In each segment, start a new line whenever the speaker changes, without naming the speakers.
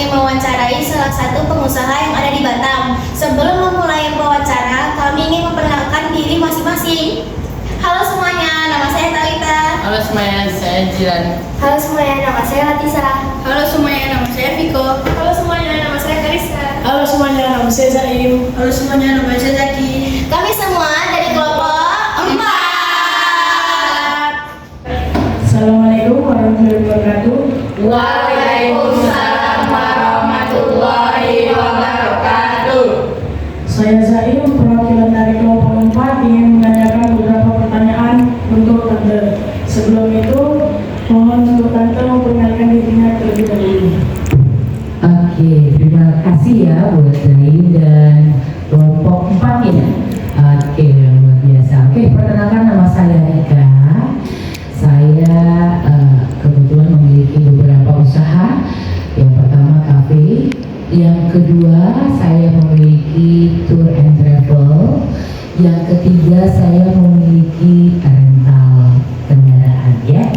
ingin mewawancarai salah satu pengusaha yang ada di Batam. Sebelum memulai wawancara, kami ingin memperkenalkan diri masing-masing. Halo semuanya, nama saya Talita.
Halo semuanya, saya Jilan.
Halo semuanya, nama saya Latisa.
Halo semuanya, nama saya Viko.
Halo semuanya, nama saya Kariska.
Halo semuanya, nama saya Zaim.
Halo semuanya, nama saya Zaki.
Kami semua dari kelompok 4.
Assalamualaikum warahmatullahi wabarakatuh.
Waalaikumsalam warahmatullahi wabarakatuh.
Saya Zaim, perwakilan dari kelompok 4 ingin menanyakan beberapa pertanyaan untuk Tante. Sebelum itu, mohon untuk Tante memperkenalkan dirinya terlebih dahulu.
Oke, terima kasih ya buat Zain dan kelompok 4 ya. Oke, luar biasa. Oke, perkenalkan nama saya Eka. Saya kebetulan memiliki beberapa usaha. Yang pertama kafe, yang kedua saya memiliki tour and travel, yang ketiga saya memiliki rental kendaraan ya,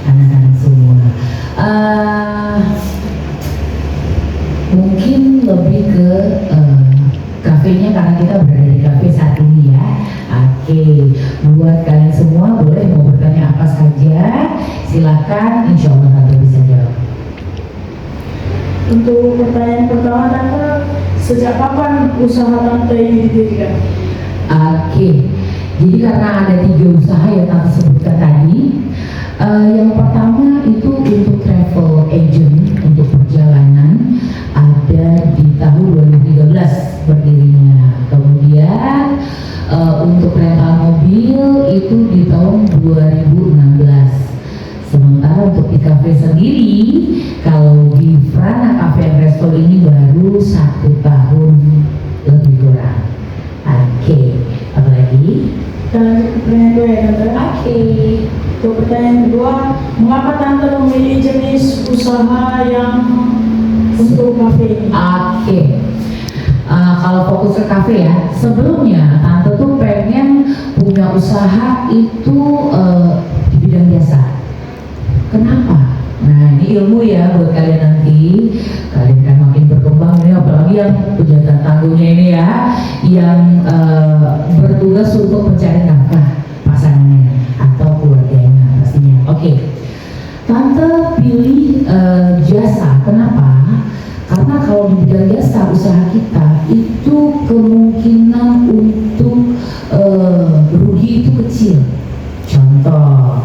anak-anak semua. Mungkin lebih ke kafenya karena kita berada di kafe saat ini ya. Oke, buat kalian semua boleh mau bertanya apa saja, silakan, insya Allah Tante bisa jawab.
Untuk pertanyaan pertama, Tante, sejak kapan usaha Tante ini didirikan?
Oke, jadi karena ada 3 usaha yang Tante sebutkan tadi. Yang pertama itu untuk travel agent, untuk perjalanan, ada di tahun 2013 berdirinya. Kemudian untuk rental mobil itu di tahun 2016. Sementara untuk di kafe sendiri, kalau di Frana Cafe and Resto ini baru 1 tahun lebih kurang. Oke, apa lagi?
Kita lanjut ke pertanyaan kedua ya, Tante.
Oke.
Untuk pertanyaan kedua, mengapa Tante memilih jenis usaha yang untuk kafe ini?
Oke. Kalau fokus ke kafe ya, sebelumnya Tante tuh pengen punya usaha itu di bidang jasa. Kenapa? Nah, ini ilmu ya buat kalian nanti. Kalian kan makin berkembang ini, apalagi yang pejantan tangguhnya ini ya, yang bertugas untuk mencari nafkah pasangannya atau keluarganya pastinya. Oke. Tante pilih jasa. Kenapa? Karena kalau di bidang jasa usaha kita itu kemungkinan untuk rugi itu kecil. Contoh,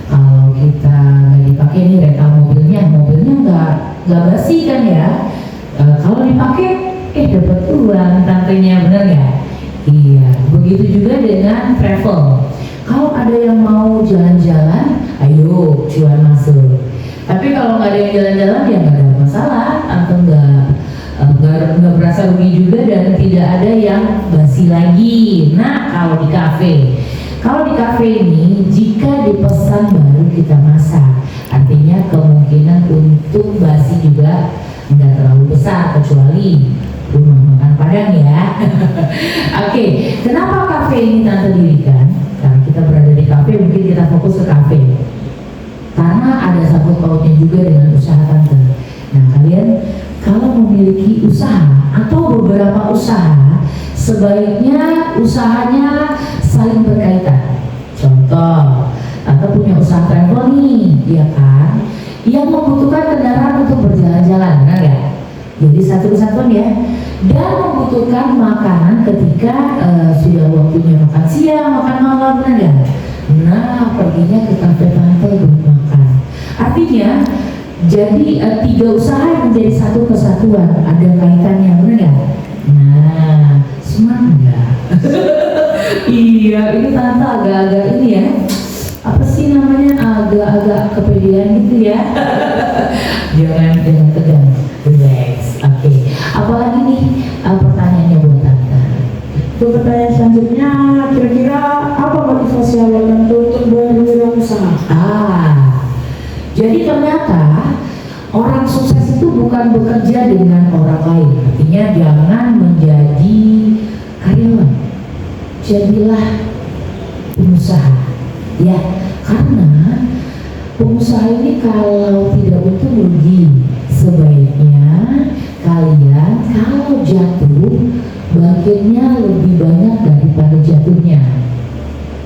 kalau kita nggak dipakai nih rental mobilnya nggak basi kan ya. Kalau dipakai dapat uang tantenya, bener nggak? Iya. Begitu juga dengan travel. Kalau ada yang mau jalan-jalan, ayo cuan masuk. Tapi kalau nggak ada yang jalan-jalan ya nggak ada masalah, atau nggak berasa rugi juga dan tidak ada yang basi lagi. Nah, kalau di kafe ini jika dipesan baru kita masak, artinya kemungkinan untuk basi juga nggak terlalu besar kecuali rumah makan Padang ya. Oke, kenapa kafe ini Tante dirikan? Karena kita berada di kafe, mungkin kita fokus ke kafe. Karena ada sangkut pautnya juga dengan usaha Tante. Nah, kalian kalau memiliki usaha atau beberapa usaha, sebaiknya usahanya saling berkaitan. Contoh, Tante punya usaha travel nih, ya kan? Yang membutuhkan kendaraan untuk berjalan-jalan, benar ya? Jadi satu kesatuan ya. Dan membutuhkan makanan ketika sudah waktunya makan siang, makan malam, benar ya? Nah, perginya ke kafe Tante buat makan. Artinya, jadi 3 usaha yang menjadi satu kesatuan, ada kaitannya, benar ya? Nah, smart nggak? Iya, ini Tante agak-agak ini ya. Apa sih namanya? Agak-agak kepedean gitu ya. jangan tegang, relax. Oke. Apalagi nih pertanyaannya buat Tante?
Untuk pertanyaan selanjutnya, kira-kira apa motivasi awal Tante untuk berwirausaha?
Jadi ternyata orang sukses itu bukan bekerja dengan orang lain. Artinya jangan menjadi karyawan, jadilah pengusaha. Ya, karena pengusaha ini kalau tidak untung rugi, sebaiknya ada jatuhnya.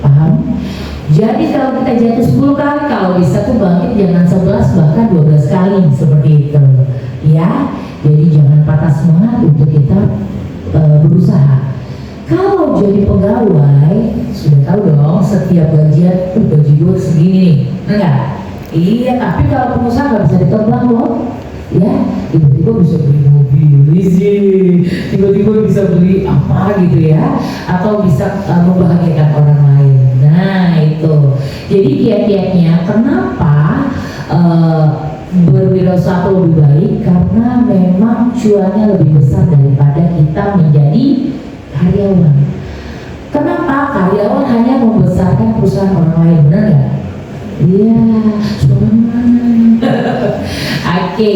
Paham? Jadi kalau kita jatuh 10 kali, kalau bisa tuh bangkit jangan 11 bahkan 12 kali seperti itu. Ya, jadi jangan patah semangat untuk kita berusaha. Kalau jadi pegawai, sudah tahu dong setiap gajian tuh gaji gue segini nih, enggak? Iya, tapi kalau pengusaha nggak bisa ditebak loh. Ya, tiba-tiba bisa beli mobil, tiba-tiba bisa beli apa gitu ya, atau bisa membahagiakan orang lain. Nah itu, jadi kiat-kiatnya kenapa berwirausaha lebih baik, karena memang cuannya lebih besar daripada kita menjadi karyawan. Kenapa? Karyawan hanya membesarkan perusahaan orang lain, benar nggak? Iya, Oke,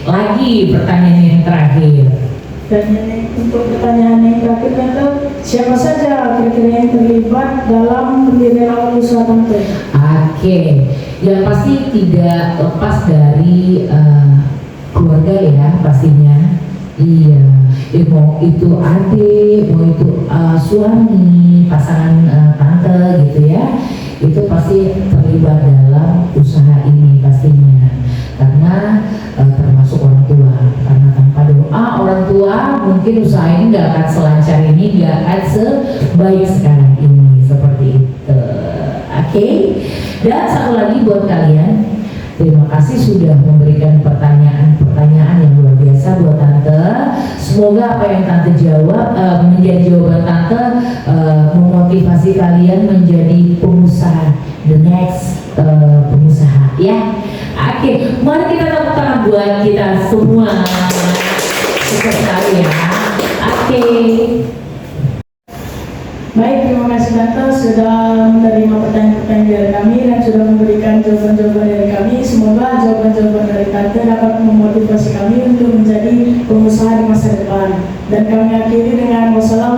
lagi pertanyaan yang terakhir.
Dan untuk pertanyaan yang terakhir itu, siapa saja kira-kira yang terlibat dalam pendirian awal usaha Tante?
Oke, yang pasti tidak lepas dari keluarga ya pastinya. Iya, mau itu adik, mau itu suami, pasangan tante gitu ya, itu pasti terlibat dalam usaha ini pastinya, karena termasuk orang tua. Karena tanpa doa orang tua mungkin usaha ini nggak akan selancar ini, nggak akan sebaik sekarang ini seperti itu. Oke, dan satu lagi buat kalian, terima kasih sudah memberikan pertanyaan-pertanyaan yang luar biasa buat Tante. Semoga apa yang Tante jawab menjadi jawaban Tante, memotivasi kalian menjadi pengusaha, the next pengusaha ya. Oke, mari kita tepuk tangan buat kita semua. Sukses sekali ya. Oke.
Baik, terima kasih Tante sudah menerima pertanyaan-pertanyaan dari kami dan sudah memberikan jawaban-jawaban dari kami. Semoga jawaban-jawaban dari Tante dapat memotivasi kami untuk menjadi pengusaha di masa depan. Dan kami akhiri dengan wassalamualaikum